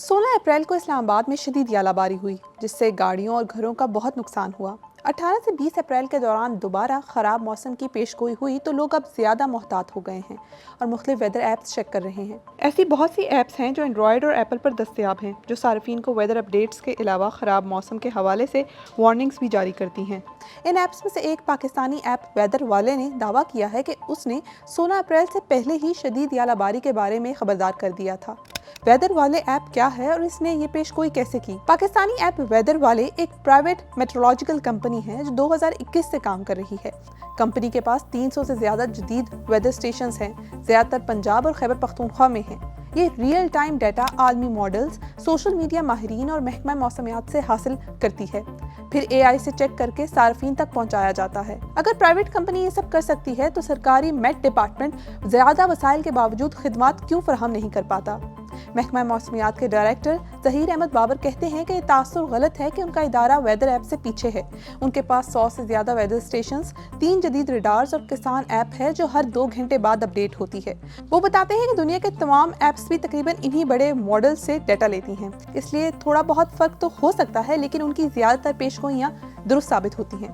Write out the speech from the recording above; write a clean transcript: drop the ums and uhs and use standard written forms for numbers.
16 अप्रैल को इस्लामाबाद में शदीद यालाबारी हुई, जिससे गाड़ियों और घरों का बहुत नुकसान हुआ। 18 से 20 अप्रैल के दौरान दोबारा ख़राब मौसम की पेशगोई हुई तो लोग अब ज़्यादा मोहतात हो गए हैं और मुख्तलिफ वेदर ऐप्स चेक कर रहे हैं। ऐसी बहुत सी ऐप्स हैं जो एंड्रॉयड और एप्पल पर दस्तयाब हैं, जो सार्फिन को वेदर अपडेट्स के अलावा ख़राब मौसम के हवाले से वार्निंग्स भी जारी करती हैं। इन ऐप्स में से एक पाकिस्तानी ऐप वेदर वाले ने दावा किया है कि उसने 16 अप्रैल से पहले ही शदीद यालाबारी के बारे में खबरदार कर दिया था। वेदर वाले ऐप क्या है और इसने ये पेशगोई कैसे की? पाकिस्तानी ऐप वेदर वाले एक प्राइवेट मेट्रोलॉजिकल कंपनी है जो 2021 से काम कर रही है। कंपनी के पास 300 से ज़्यादा जदीद वेदर स्टेशंस हैं, ज़्यादातर पंजाब और खैबर पख्तूनख्वा में हैं। ये रियल टाइम डाटा आलमी मॉडल्स, सोशल मीडिया माहिरीन और महकमा मौसमियात से हासिल करती है, फिर AI से चेक करके सार्फिन तक पहुंचाया जाता है। अगर प्राइवेट कंपनी ये सब कर सकती है तो सरकारी मेट डिपार्टमेंट ज़्यादा वसाइल के बावजूद खिदमात क्यों फराहम नहीं कर पाता? महकमा मौसमियात के डायरेक्टर ज़हीर अहमद बाबर कहते हैं कि ये तासुर गलत है कि उनका इदारा वेदर ऐप से पीछे है। उनके पास 100 से ज़्यादा वेदर स्टेशंस, 3 जदीद रडार्स और किसान ऐप है जो हर 2 घंटे बाद अपडेट होती है। वो बताते हैं कि दुनिया के तमाम ऐप्स भी तकरीबन इन्हीं बड़े मॉडल से डाटा लेती हैं, इसलिए थोड़ा बहुत फ़र्क तो हो सकता है, लेकिन उनकी ज़्यादातर पेशगोइयाँ दुरुस्त साबित होती हैं।